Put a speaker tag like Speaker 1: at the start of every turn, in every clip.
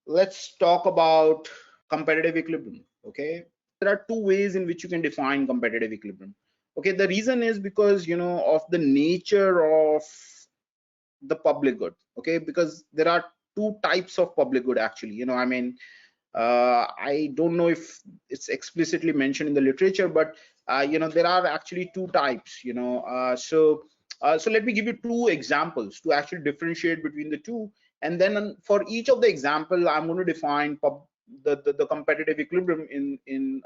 Speaker 1: let's talk about competitive equilibrium. Okay, there are two ways in which you can define competitive equilibrium. Okay, the reason is because of the nature of the public good. Okay, because there are two types of public good actually. I mean, I don't know if it's explicitly mentioned in the literature, but there are actually two types. So let me give you two examples to actually differentiate between the two, and then for each of the example, I'm going to define the competitive equilibrium in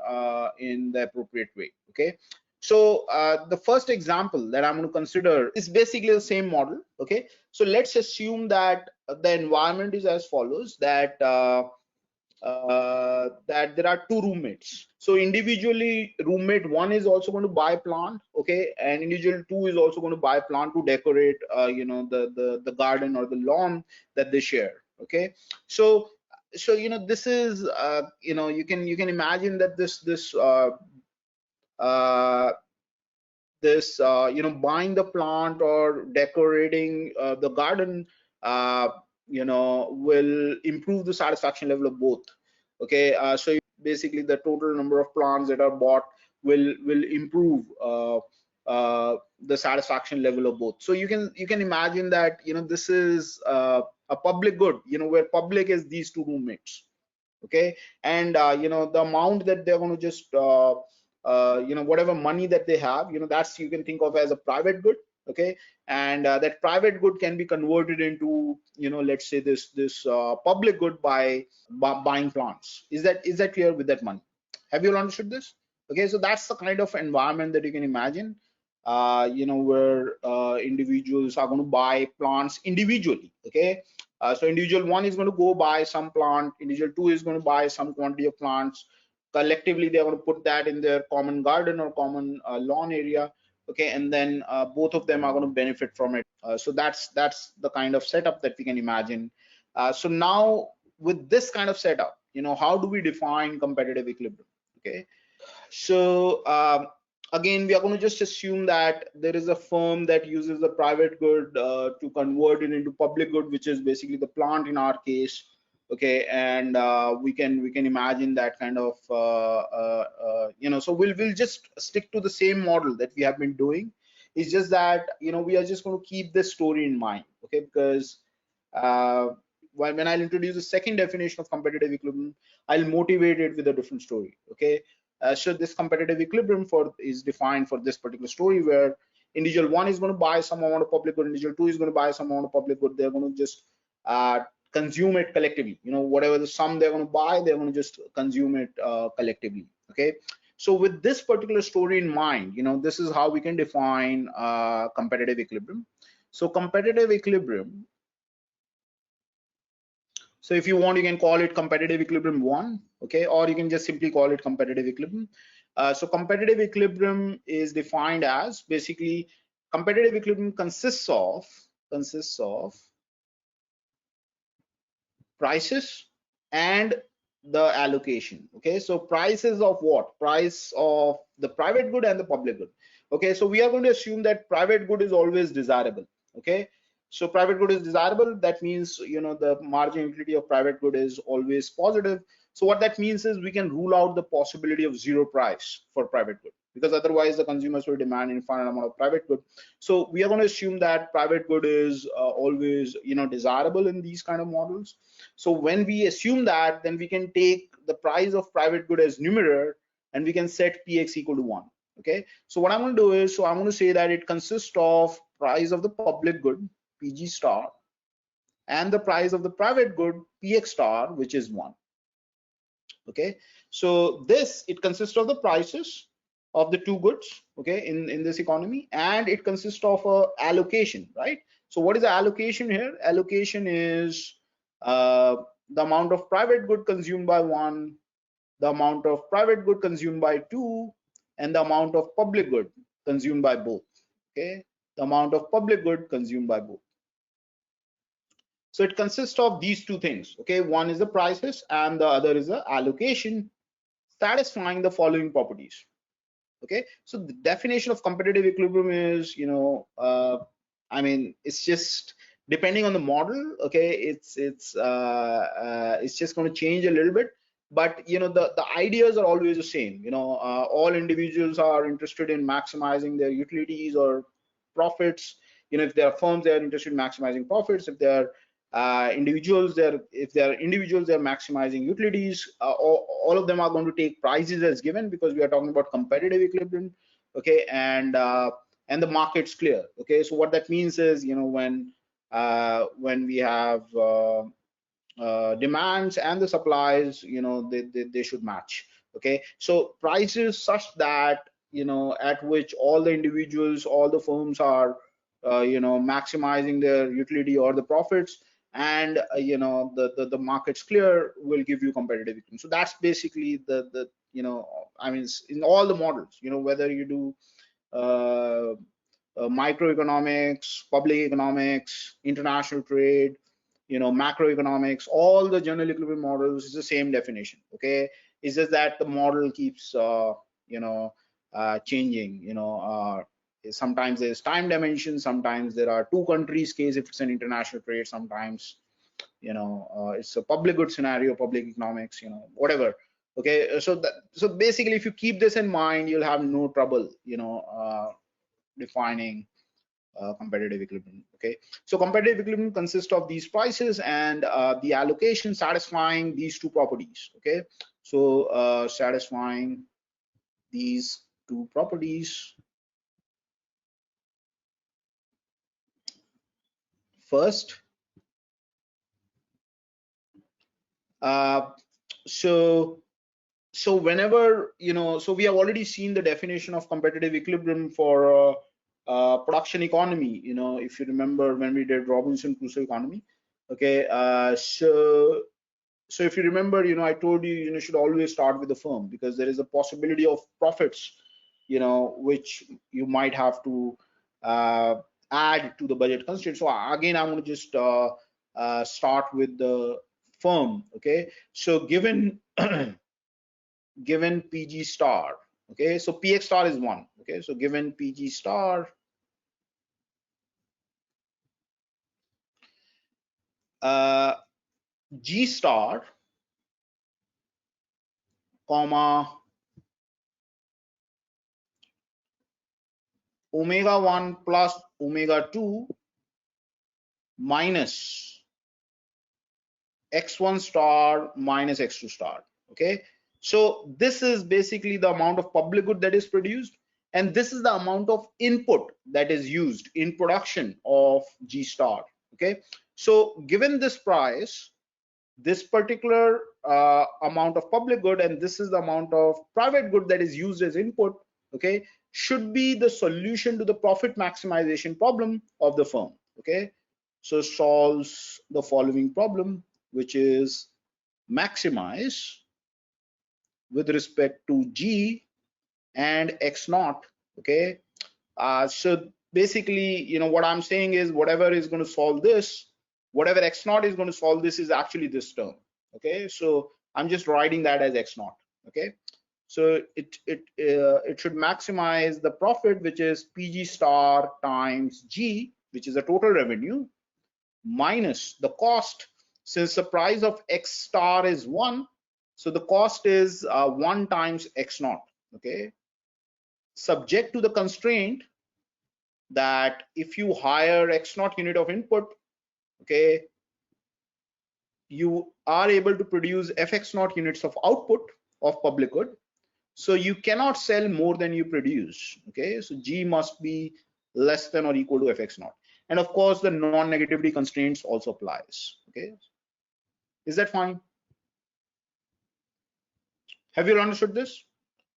Speaker 1: the appropriate way. Okay. So the first example that I'm going to consider is basically the same model. Okay. So let's assume that the environment is as follows, that that there are two roommates. So individually, roommate one is also going to buy plant, okay, and individual two is also going to buy plant to decorate, the garden or the lawn that they share. Okay, so this is you can imagine that uh, this buying the plant or decorating the garden will improve the satisfaction level of both. Okay, so basically the total number of plants that are bought will improve the satisfaction level of both. So you can imagine that this is a public good, where public is these two roommates. Okay, and the amount that they're going to just whatever money that they have, that's you can think of as a private good. Okay, and that private good can be converted into let's say this public good by buying plants. Is that clear with that money? Have you all understood this? Okay, so that's the kind of environment that you can imagine, where individuals are going to buy plants individually. Okay, so individual one is going to go buy some plant, individual two is going to buy some quantity of plants. Collectively, they're going to put that in their common garden or common lawn area. Okay, and then both of them are going to benefit from it. So that's the kind of setup that we can imagine. So now with this kind of setup, how do we define competitive equilibrium? Okay, so again, we are going to just assume that there is a firm that uses the private good to convert it into public good, which is basically the plant in our case. Okay, and we can imagine that kind of so we'll just stick to the same model that we have been doing. It's just that we are just going to keep this story in mind. Okay, because when I'll introduce the second definition of competitive equilibrium, I'll motivate it with a different story. Okay, so this competitive equilibrium is defined for this particular story, where individual one is going to buy some amount of public good, individual two is going to buy some amount of public good. They're going to just consume it collectively. Whatever the sum they're going to buy, they're going to just consume it collectively. Okay, so with this particular story in mind, this is how we can define competitive equilibrium. So competitive equilibrium, so if you want, you can call it competitive equilibrium 1, okay, or you can just simply call it competitive equilibrium. So competitive equilibrium is defined as basically competitive equilibrium consists of prices and the allocation. Okay, so prices of what? Price of the private good and the public good. Okay, so we are going to assume that private good is always desirable. Okay, so private good is desirable. That means the margin utility of private good is always positive. So what that means is we can rule out the possibility of zero price for private good, because otherwise the consumers will demand infinite amount of private good. So we are going to assume that private good is always desirable in these kind of models. So when we assume that, then we can take the price of private good as numerator, and we can set px equal to 1. Okay, so what I'm going to do is, so I'm going to say that it consists of price of the public good pg star and the price of the private good px star, which is 1. Okay, so it consists of the prices of the two goods, okay, in this economy, and it consists of a allocation, right? So what is the allocation here? Allocation is the amount of private good consumed by 1, the amount of private good consumed by 2, and the amount of public good consumed by both. Okay, the amount of public good consumed by both. So it consists of these two things. Okay, one is the prices and the other is the allocation, satisfying the following properties. Okay, so the definition of competitive equilibrium is I mean, it's just depending on the model, okay, it's just going to change a little bit, but the ideas are always the same. All individuals are interested in maximizing their utilities or profits. If they are firms, they are interested in maximizing profits. If they are individuals, they're maximizing utilities. All of them are going to take prices as given, because we are talking about competitive equilibrium, okay, and the market's clear. Okay, so what that means is, when we have demands and the supplies, they should match. Okay, so prices such that, at which all the individuals, all the firms are maximizing their utility or the profits, and the market's clear, will give you competitive equilibrium. So that's basically the I mean, in all the models, whether you do microeconomics, public economics, international trade, macroeconomics, all the general equilibrium models is the same definition. Okay, it's just that the model keeps changing. Sometimes there's time dimension, sometimes there are two countries case if it's an international trade, sometimes it's a public good scenario, public economics, whatever. Okay, so basically, if you keep this in mind, you'll have no trouble defining competitive equilibrium. Okay, so competitive equilibrium consists of these prices and the allocation satisfying these two properties. Okay, so satisfying these two properties. First, so whenever so we have already seen the definition of competitive equilibrium for production economy, if you remember when we did Robinson Crusoe economy. Okay, so if you remember, I told you, you should always start with the firm, because there is a possibility of profits, which you might have to add to the budget constraint. So again, I'm going to just start with the firm. Okay, so given given PG star, okay, so PX star is 1. Okay, so given PG star, G star, comma, omega 1 plus omega 2 minus x1 star minus x2 star. Okay, so this is basically the amount of public good that is produced, and this is the amount of input that is used in production of G star. Okay, so given this price, this particular amount of public good, and this is the amount of private good that is used as input, okay, should be the solution to the profit maximization problem of the firm. Okay, so solves the following problem, which is maximize with respect to G and X naught. Okay, so basically, what I'm saying is, whatever is going to solve this, whatever X naught is going to solve this, is actually this term. Okay, so I'm just writing that as X naught. Okay, so it should maximize the profit, which is PG star times G, which is the total revenue, minus the cost. Since the price of X star is 1, so the cost is 1 times X naught. Okay, subject to the constraint that if you hire X naught unit of input, okay, you are able to produce Fx naught units of output of public good. So you cannot sell more than you produce. Okay, so G must be less than or equal to Fx naught. And of course, the non-negativity constraints also applies. Okay, is that fine? Have you understood this?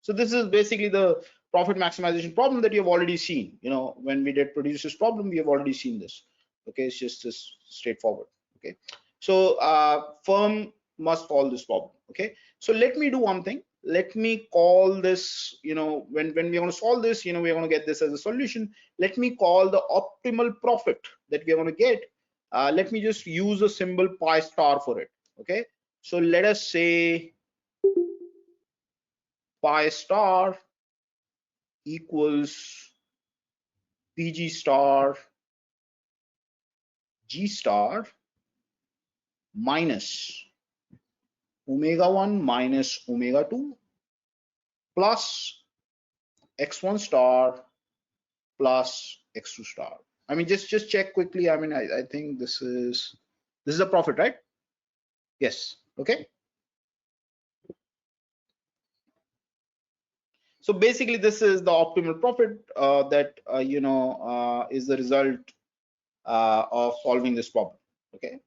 Speaker 1: So this is basically the profit maximization problem that you have already seen. When we did producers problem, we have already seen this. Okay, it's just this straightforward. Okay, so firm must solve this problem. Okay, so let me do one thing. Let me call this, when we're going to solve this, we're going to get this as a solution. Let me call the optimal profit that we're going to get. Let me just use a symbol pi star for it. Okay, so let us say pi star equals PG star G star minus omega 1 minus omega 2 plus x1 star plus x2 star. I mean, just check quickly. I mean, I think this is a profit, right? Yes. Okay. So basically, this is the optimal profit that is the result of solving this problem. Okay.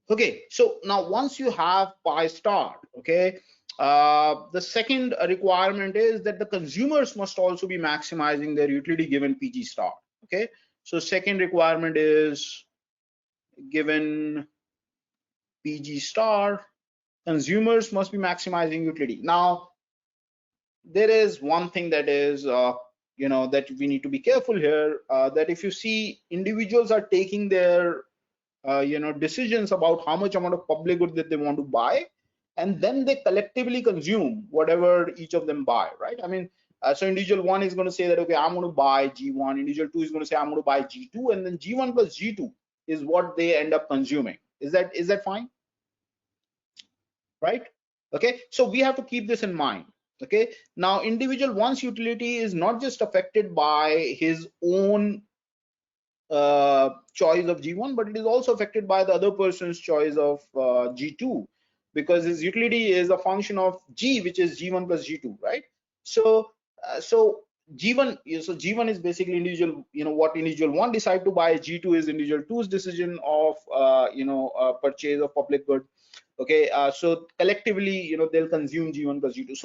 Speaker 1: Okay. So now once you have pi star, okay, the second requirement is that the consumers must also be maximizing their utility given PG star. Okay. So second requirement is given PG star, consumers must be maximizing utility. Now there is one thing that is that we need to be careful here, that if you see individuals are taking their decisions about how much amount of public good that they want to buy, and then they collectively consume whatever each of them buy, right? I mean, so individual one is going to say that, okay, I'm going to buy G1, individual two is going to say I'm going to buy G2, and then G1 plus G2 is what they end up consuming. Is that fine? Right? Okay, so we have to keep this in mind. Okay, now individual one's utility is not just affected by his own choice of G1, but it is also affected by the other person's choice of G2, because his utility is a function of G, which is G1 plus G2, right? So G1, so G1 is basically individual, what individual one decide to buy. G2 is individual two's decision of purchase of public good. Okay, so collectively, they'll consume G1 plus G2.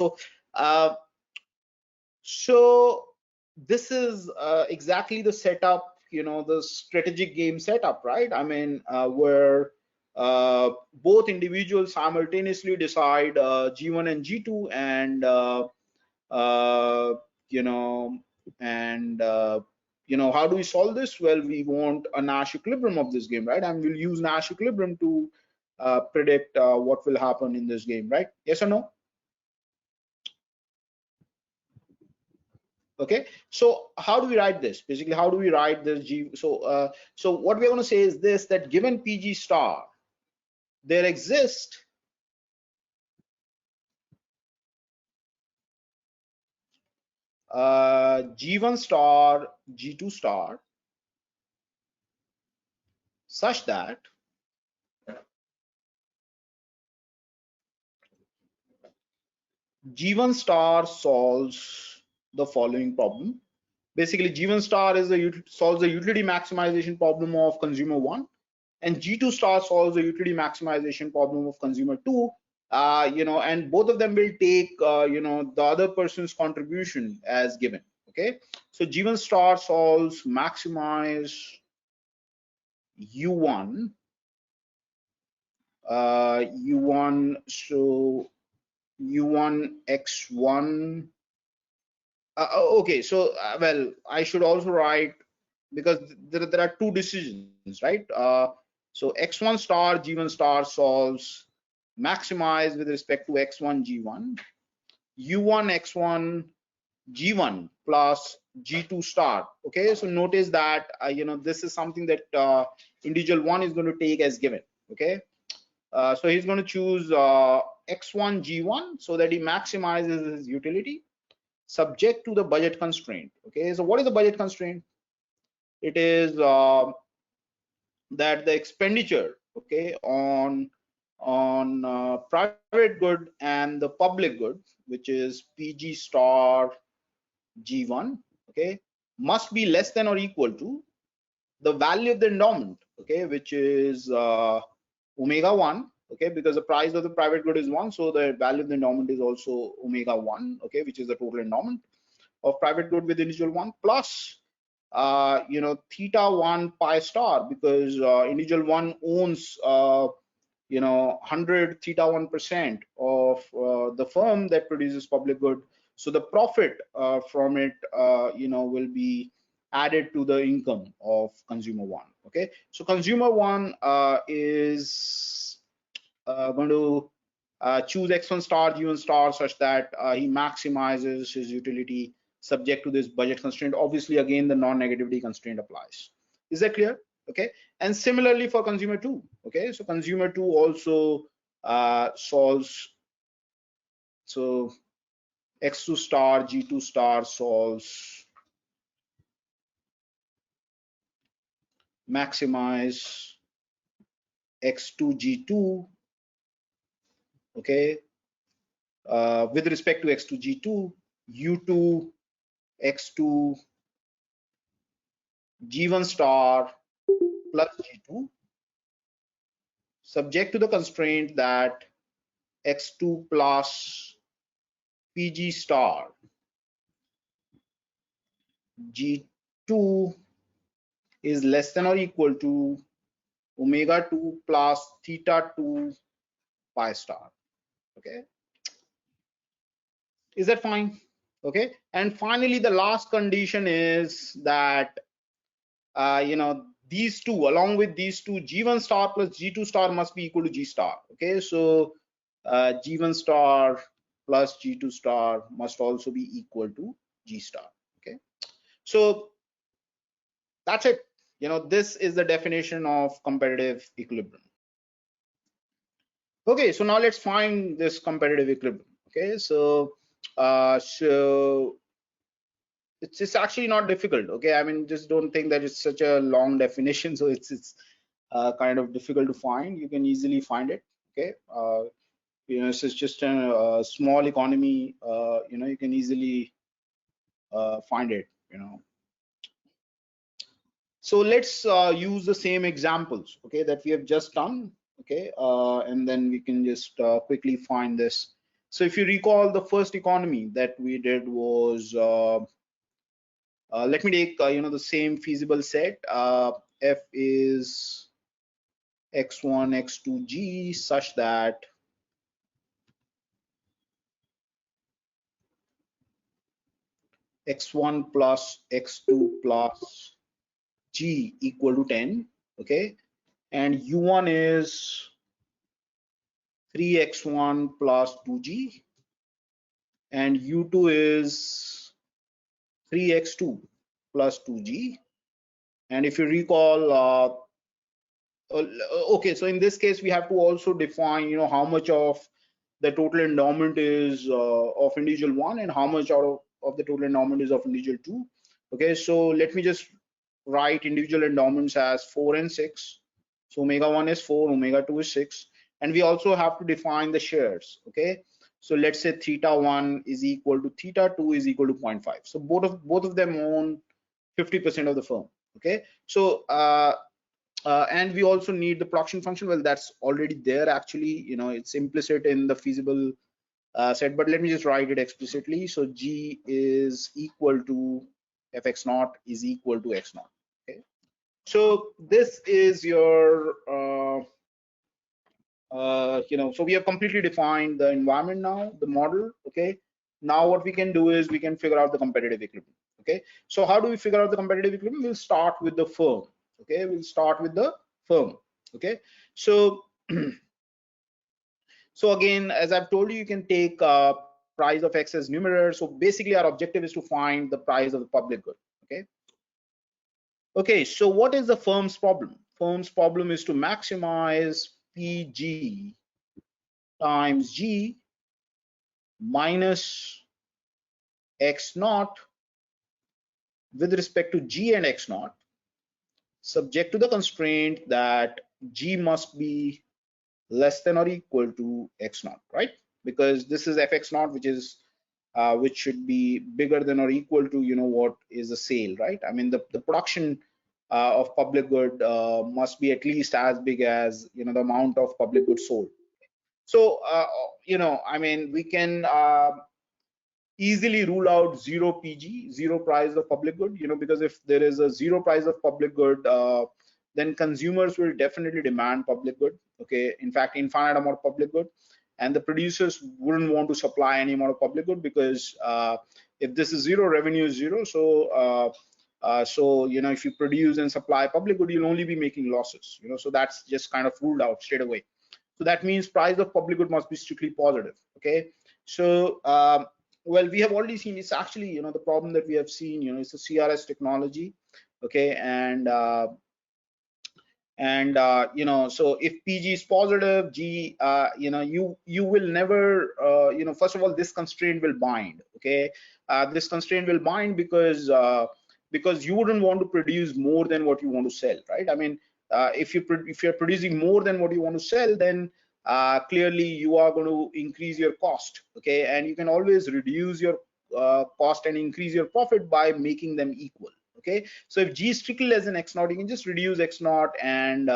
Speaker 1: So this is exactly the setup, the strategic game setup, right? I mean, where both individuals simultaneously decide G1 and G2, and how do we solve this? Well, we want a Nash equilibrium of this game, right? And we'll use Nash equilibrium to predict what will happen in this game, right? Yes or no? Okay, so how do we write this? Basically, how do we write this G? So what we're going to say is this, that given PG star, there exists G1 star, G2 star, such that G1 star solves the following problem. Basically, G1 star solves the utility maximization problem of consumer 1, and G2 star solves the utility maximization problem of consumer 2. And both of them will take the other person's contribution as given. Okay, so G1 star solves maximize U1, U1, so U1 X1. Okay, so well, I should also write, because there are two decisions, right? So X1 star G1 star solves maximize with respect to X1 G1, U1 X1 G1 plus G2 star. Okay, so notice that this is something that individual one is going to take as given. Okay, so he's going to choose X1 G1 so that he maximizes his utility subject to the budget constraint. Okay, so what is the budget constraint? It is that the expenditure, okay, on private good and the public good, which is PG star G1, okay, must be less than or equal to the value of the endowment, okay, which is omega 1, okay, because the price of the private good is 1, so the value of the endowment is also omega 1, okay, which is the total endowment of private good with individual 1, plus theta 1 pi star, because individual 1 owns 100 theta 1% of the firm that produces public good. So the profit from it will be added to the income of consumer 1. Okay, so consumer 1 is going to choose X1 star G1 star such that he maximizes his utility subject to this budget constraint. Obviously, again, the non-negativity constraint applies. Is that clear? Okay, and similarly for consumer 2. Okay, so consumer 2 also solves, so x2 star g2 star solves maximize x2 g2, okay, with respect to x2 g2, u2 x2 g1 star plus g2, subject to the constraint that x2 plus pg star g2 is less than or equal to omega 2 plus theta 2 pi star. Okay, is that fine? Okay, and finally the last condition is that these two, along with these two, g1 star plus g2 star must be equal to g star. Okay, so g1 star plus g2 star must also be equal to g star. Okay, so that's it. This is the definition of competitive equilibrium. Okay, so now let's find this competitive equilibrium. Okay, so it's actually not difficult. Okay, I mean, just don't think that it's such a long definition, so it's kind of difficult to find. You can easily find it. Okay, it's just a small economy. You can easily find it. So let's use the same examples, okay, that we have just done. Okay, and then we can just quickly find this. So if you recall, the first economy that we did was let me take the same feasible set. F is x1 x2 g such that x1 plus x2 plus g equal to 10. Okay, and u1 is 3x1 plus 2g, and u2 is 3x2 plus 2g. And if you recall, okay, so in this case we have to also define how much of the total endowment is of individual 1 and how much out of the total endowment is of individual 2. Okay, so let me just write individual endowments as 4 and 6. So omega 1 is 4, omega 2 is 6, and we also have to define the shares. Okay, so let's say theta 1 is equal to theta 2 is equal to 0.5. So both of them own 50% of the firm. Okay, so and we also need the production function. Well, that's already there actually. It's implicit in the feasible set, but let me just write it explicitly. So g is equal to fx naught is equal to x naught. Okay, so this is your so we have completely defined the environment now, the model. Okay, now what we can do is we can figure out the competitive equilibrium. Okay, so how do we figure out the competitive equilibrium? We'll start with the firm. Okay, we'll start with the firm. Okay, so so again, as I've told you, you can take price of x as numerator. So basically our objective is to find the price of the public good. Okay, okay, so what is the firm's problem? Firm's problem is to maximize pg times g minus x naught with respect to g and x naught, subject to the constraint that g must be less than or equal to x naught, right? Because this is fx naught, which should be bigger than or equal to what is the sale, right? I mean, the production of public good must be at least as big as the amount of public goods sold. So I mean, we can easily rule out zero PG, zero price of public good, because if there is a zero price of public good, then consumers will definitely demand public good. Okay, in fact, infinite amount of public good, and the producers wouldn't want to supply any amount of public good because if this is zero, revenue is zero. So if you produce and supply public good, you'll only be making losses. So that's just kind of ruled out straight away. So that means price of public good must be strictly positive. Okay, so well, we have already seen it's actually the problem that we have seen. It's a CRS technology. okay, you know, so if PG is positive, G, you know, you will never, you know, first of all, this constraint will bind, okay. This constraint will bind because you wouldn't want to produce more than what you want to sell, right? I mean, if you're producing more than what you want to sell, then clearly you are going to increase your cost, okay, and you can always reduce your cost and increase your profit by making them equal, okay. So if G is strictly less than X naught, you can just reduce X naught, and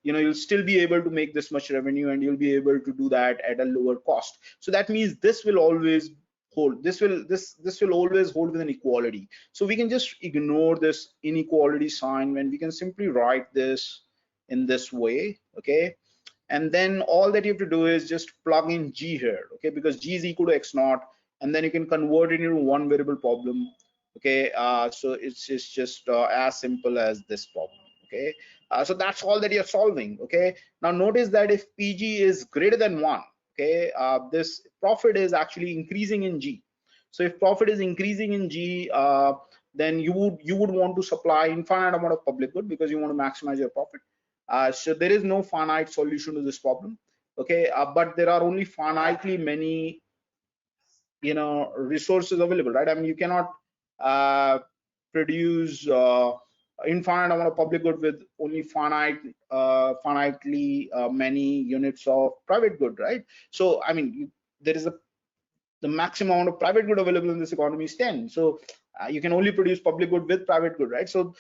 Speaker 1: you know, you'll still be able to make this much revenue, and you'll be able to do that at a lower cost. So that means this will always hold, this will always hold with an equality. So we can just ignore this inequality sign when we can simply write this in this way, okay. And then all that you have to do is just plug in G here, okay, because G is equal to X naught, and then you can convert it into one variable problem, okay. So it's just as simple as this problem, okay. So that's all that you're solving, okay. Now notice that if PG is greater than 1, okay, this profit is actually increasing in G. So if profit is increasing in G, then you would want to supply infinite amount of public good because you want to maximize your profit. So there is no finite solution to this problem, okay. But there are only finitely many, you know, resources available, right? I mean, you cannot produce infinite amount of public good with only finitely many units of private good, right? So I mean, there is the maximum amount of private good available in this economy is 10. So you can only produce public good with private good, right? So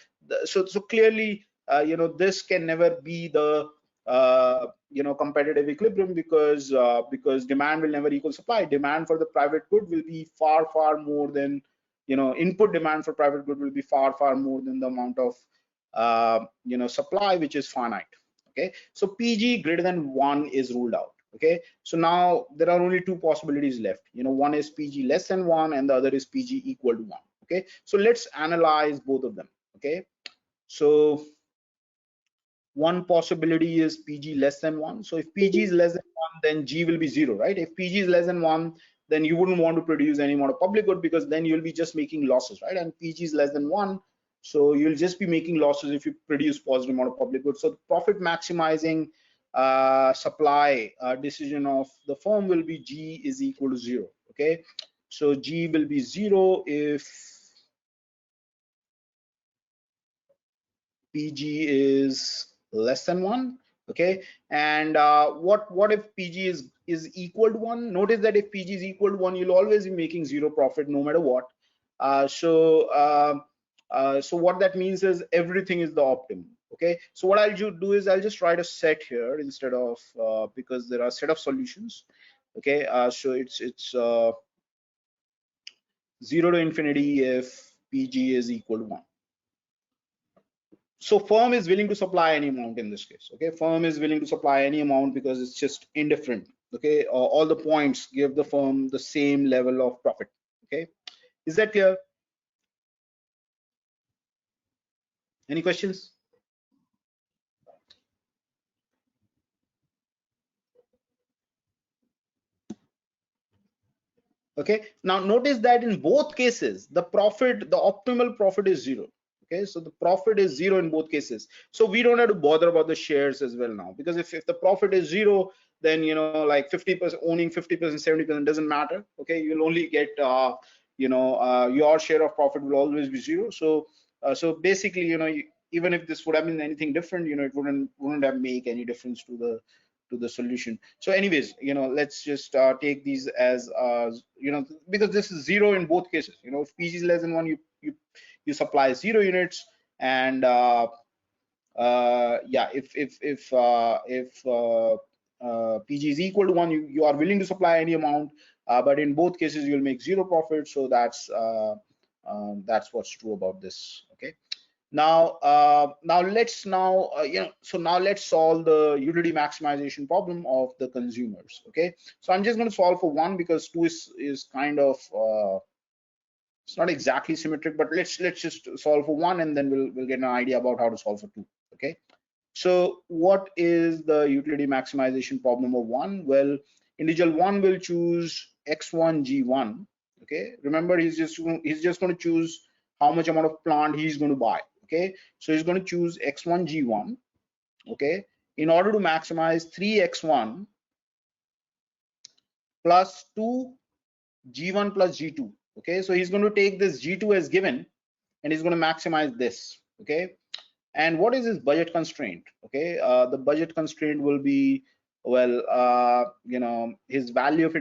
Speaker 1: so clearly, you know, this can never be the you know, competitive equilibrium, because demand will never equal supply. Demand for the private good will be far more than, you know, input demand for private good will be far more than the amount of you know, supply, which is finite, okay. So PG greater than 1 is ruled out, okay. So now there are only two possibilities left, you know, one is PG less than 1 and the other is PG equal to 1, okay. So let's analyze both of them, okay. So one possibility is PG less than 1. So if PG is less than 1, then G will be 0, right? If PG is less than 1, then you wouldn't want to produce any amount of public good because then you'll be just making losses, right? And PG is less than 1, so you'll just be making losses if you produce positive amount of public good. So the profit maximizing supply decision of the firm will be G is equal to 0, okay? So G will be 0 if PG is less than 1, okay. And what if PG is equal to 1? Notice that if PG is equal to 1, you'll always be making 0 profit no matter what. So what that means is everything is the optimum, okay. So what I'll do is I'll just write a set here instead of because there are set of solutions, okay. So it's 0 to infinity if PG is equal to 1. So firm is willing to supply any amount in this case, okay. Firm is willing to supply any amount because it's just indifferent, okay. All the points give the firm the same level of profit, okay. Is that clear? Any questions? Okay, now notice that in both cases the profit, the optimal profit is 0, okay. So the profit is 0 in both cases, so we don't have to bother about the shares as well now, because if the profit is 0, then, you know, like 50% owning 50%, 70% doesn't matter, okay. You'll only get you know, your share of profit will always be 0. So so basically, you know, even if this would have been anything different, you know, it wouldn't have make any difference to the solution. So anyways, you know, let's just take these as you know, because this is 0 in both cases. You know, if PG is less than 1, you supply 0 units, and yeah, if PG is equal to 1, you are willing to supply any amount, but in both cases you'll make 0 profit. So that's what's true about this, okay. Now let's you know, so now let's solve the utility maximization problem of the consumers, okay. So I'm just going to solve for 1 because 2 is kind of it's not exactly symmetric, but let's just solve for 1, and then we'll get an idea about how to solve for 2, okay. So what is the utility maximization problem of 1? Well, individual 1 will choose x1 g1, okay. Remember, he's just going to choose how much amount of plant he's going to buy, Okay, so he's going to choose x1 g1. Okay, in order to maximize 3x1 plus 2 g1 plus g2. Okay, so he's going to take this g2 as given and he's going to maximize this. Okay, and what is his budget constraint? Okay, the budget constraint will be, well, his value of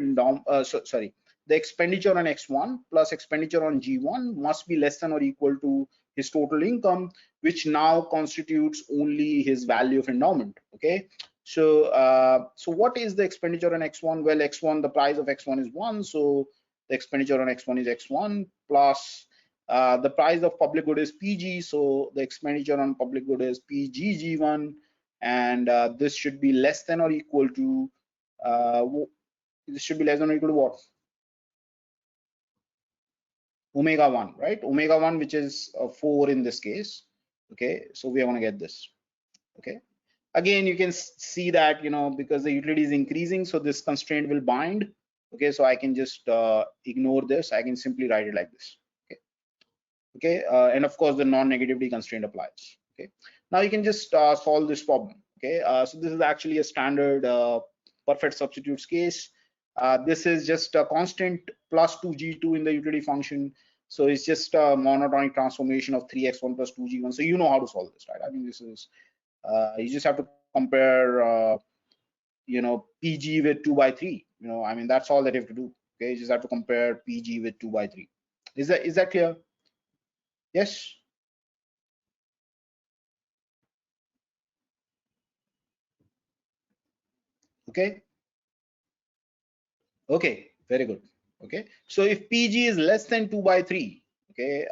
Speaker 1: sorry, the expenditure on x1 plus expenditure on g1 must be less than or equal to his total income, which now constitutes only his value of endowment. Okay, so what is the expenditure on x1? Well, x1, the price of x1 is 1, so the expenditure on x1 is x1 plus the price of public good is PG, so the expenditure on public good is PGG1, and this should be less than or equal to this should be less than or equal to what? Omega 1, right? Omega 1, which is 4 in this case. Okay, so we are going to get this. Okay, again, you can see that, because the utility is increasing, so this constraint will bind. Okay, so I can just ignore this. I can simply write it like this. Okay, and of course the non-negativity constraint applies. Okay, now you can just solve this problem. Okay, so this is actually a standard perfect substitutes case. This is just a constant plus 2g2 in the utility function, so it's just a monotonic transformation of 3x1 plus 2g1. So you know how to solve this, right? I mean, this is you just have to compare PG with 2 by 3. I mean, that's all that you have to do. Okay, you just have to compare PG with 2 by 3. Is that clear? Yes. Okay. Okay, very good. Okay, so if PG is less than 2 by 3, okay,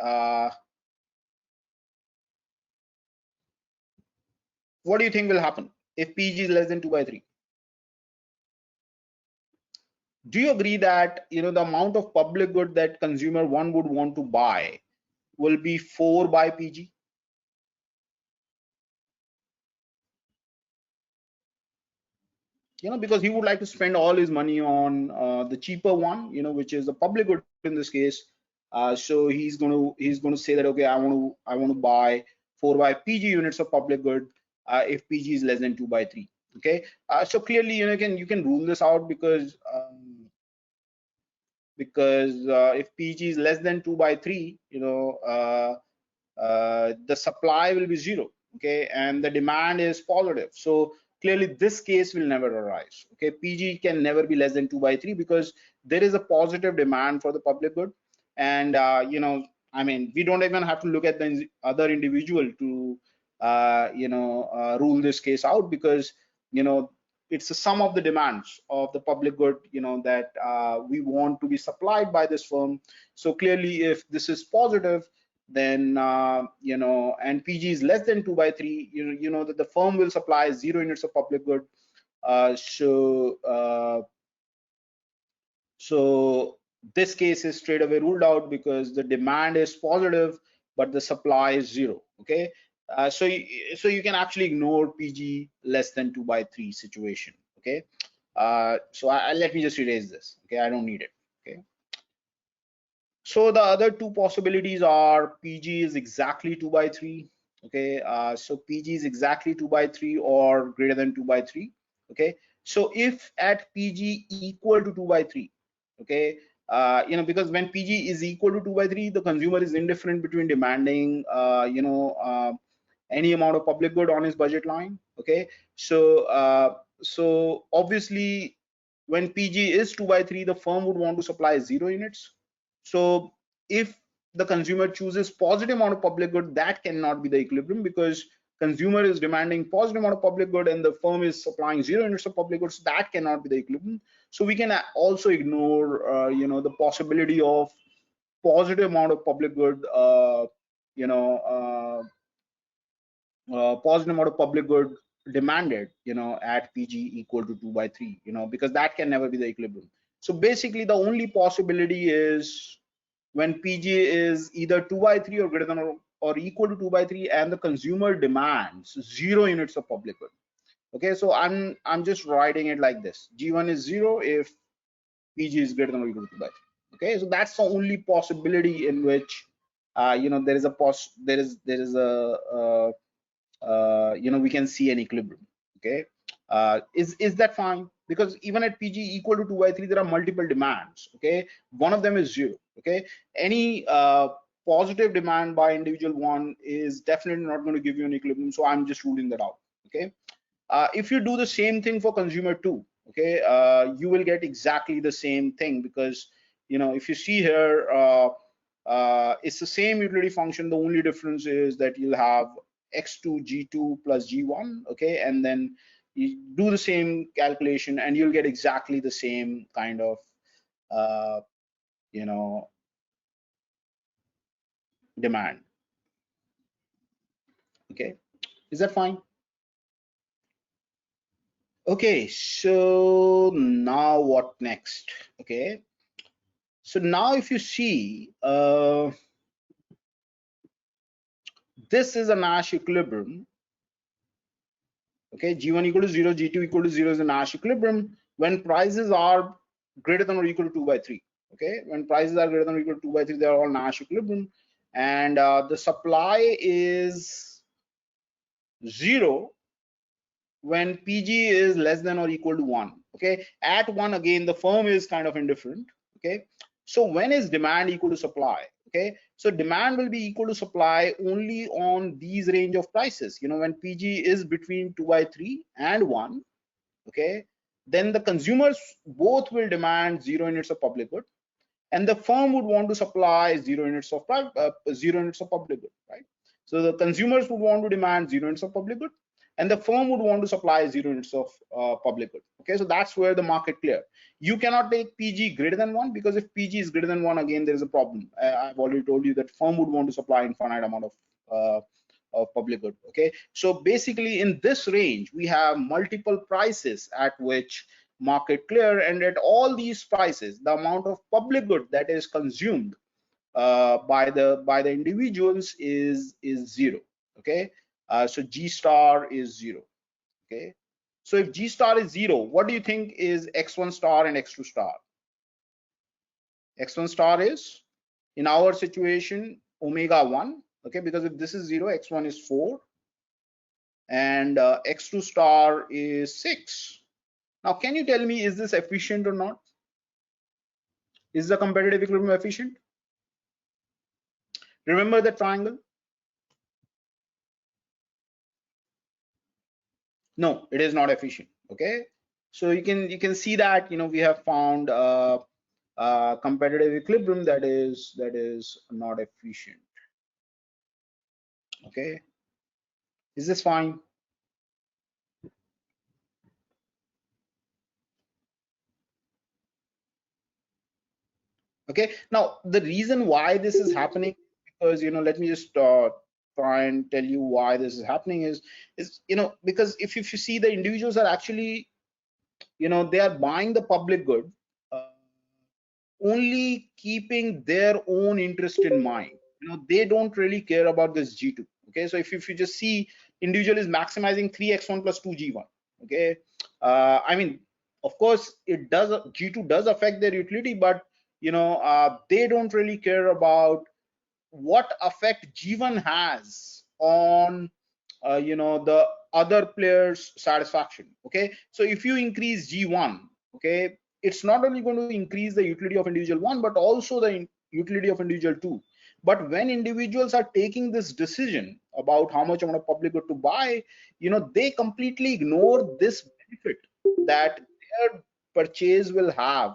Speaker 1: what do you think will happen if PG is less than 2 by 3? Do you agree that the amount of public good that consumer one would want to buy will be 4 by PG? Because he would like to spend all his money on the cheaper one, which is the public good in this case. So he's going to say that, okay, I want to buy 4 by PG units of public good if PG is less than 2 by 3. Okay, so clearly you can rule this out because if PG is less than 2 by 3, the supply will be 0. Okay, and the demand is positive. So clearly this case will never arise. Okay, PG can never be less than 2 by 3 because there is a positive demand for the public good. And I mean, we don't even have to look at the other individual to rule this case out, because it's the sum of the demands of the public good that we want to be supplied by this firm. So clearly if this is positive, then and PG is less than 2 by 3, you know that the firm will supply 0 units of public good. So this case is straight away ruled out because the demand is positive but the supply is 0. Okay, so you can actually ignore PG less than 2 by 3 situation. Okay, so let me just erase this. Okay, I don't need it. Okay, so the other two possibilities are PG is exactly 2 by 3. Okay, so PG is exactly 2 by 3 or greater than 2 by 3. Okay, so if at PG equal to 2 by 3, okay, because when PG is equal to 2 by 3, the consumer is indifferent between demanding any amount of public good on his budget line. Okay, so obviously when PG is 2 by 3, the firm would want to supply 0 units. So if the consumer chooses positive amount of public good, that cannot be the equilibrium, because consumer is demanding positive amount of public good and the firm is supplying 0 units of public goods. So that cannot be the equilibrium. So we can also ignore the possibility of positive amount of public good positive amount of public good demanded at PG equal to 2 by 3, because that can never be the equilibrium. So basically the only possibility is when PG is either 2 by 3 or greater than or equal to 2 by 3 and the consumer demands 0 units of public good. Okay, so I'm just writing it like this: G1 is 0 if PG is greater than or equal to 2 by 3. Okay, so that's the only possibility in which there is a we can see an equilibrium. Okay, is that fine? Because even at PG equal to 2 by 3, there are multiple demands. Okay, one of them is 0. Okay, any positive demand by individual one is definitely not going to give you an equilibrium, so I'm just ruling that out. Okay, if you do the same thing for consumer 2, okay, you will get exactly the same thing, because if you see here, it's the same utility function. The only difference is that you'll have x2 g2 plus g1. Okay, and then you do the same calculation and you'll get exactly the same kind of uh, you know demand. Okay, is that fine? Okay, so now what next? Okay, so now if you see, this is a Nash equilibrium. Okay, G1 equal to 0, G2 equal to 0 is a Nash equilibrium when prices are greater than or equal to 2 by 3. Okay, when prices are greater than or equal to 2 by 3, they are all Nash equilibrium, and the supply is 0 when PG is less than or equal to 1. Okay, at 1 again the firm is kind of indifferent. Okay, so when is demand equal to supply? Okay, so demand will be equal to supply only on these range of prices. When PG is between 2 by 3 and 1. Okay, then the consumers both will demand 0 units of public good, and the firm would want to supply 0 units of 0 units of public good, right? So the consumers would want to demand 0 units of public good, and the firm would want to supply 0 units of public good. Okay, so that's where the market clear. You cannot take PG greater than 1, because if PG is greater than 1, again there is a problem. I've already told you that firm would want to supply infinite amount of public good. Okay, so basically in this range we have multiple prices at which market clear, and at all these prices the amount of public good that is consumed by the individuals is 0. Okay, so G star is 0. Okay, so if G star is 0, what do you think is X1 star and X2 star? X1 star is, in our situation, omega 1. Okay, because if this is 0, X1 is 4 and X2 star is 6. Now can you tell me, is this efficient or not? Is the competitive equilibrium efficient? Remember the triangle? No, it is not efficient. Okay, so you can see that we have found competitive equilibrium that is not efficient. Okay, is this fine? Okay, now the reason why this is happening, because let me just try and tell you why this is happening is because if you see, the individuals are actually they are buying the public good uh, only keeping their own interest in mind. They don't really care about this G2. Okay, so if you just see, individual is maximizing 3x1 plus 2g1. Okay, I mean, of course it does, G2 does affect their utility, but they don't really care about what effect G1 has on the other players satisfaction. Okay, so if you increase G1, okay, it's not only going to increase the utility of individual 1 but also the utility of individual 2. But when individuals are taking this decision about how much amount of public good to buy, they completely ignore this benefit that their purchase will have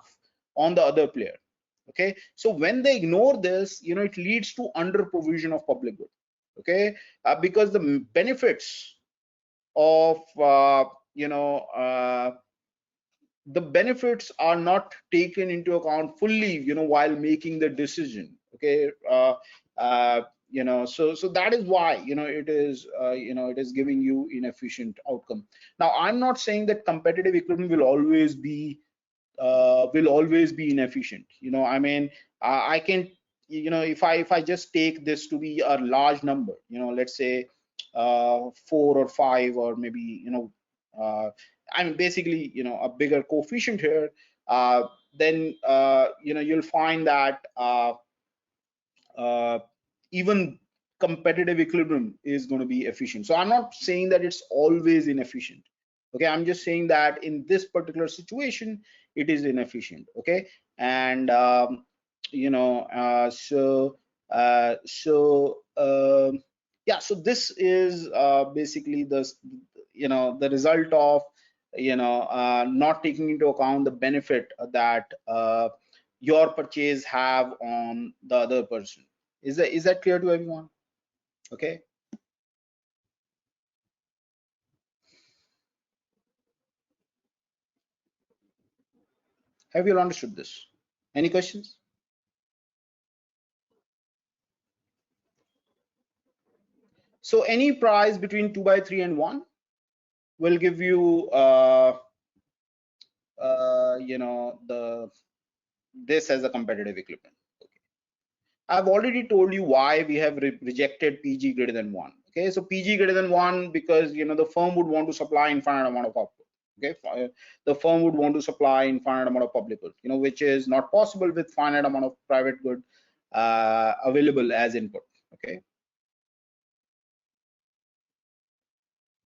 Speaker 1: on the other player. Okay, so when they ignore this, it leads to under provision of public good. Okay, because the benefits of the benefits are not taken into account fully while making the decision. Okay, so that is why it is it is giving you inefficient outcome. Now I'm not saying that competitive equilibrium will always be inefficient. I mean, I can, if I just take this to be a large number, let's say 4 or 5, or maybe I mean basically a bigger coefficient here, then you'll find that even competitive equilibrium is going to be efficient. So I'm not saying that it's always inefficient. Okay, I'm just saying that in this particular situation it is inefficient. Okay, and you know, yeah, so this is basically the, you know, the result of, you know, not taking into account the benefit that your purchase have on the other person. Is that clear to everyone? Okay, have you understood this? Any questions? So any price between 2 by 3 and 1 will give you you know, the this as a competitive equilibrium. Okay. I've already told you why we have rejected PG greater than 1. Okay, so PG greater than 1 because, you know, the firm would want to supply infinite amount of output. Okay, the firm would want to supply infinite amount of public good, you know, which is not possible with finite amount of private good available as input.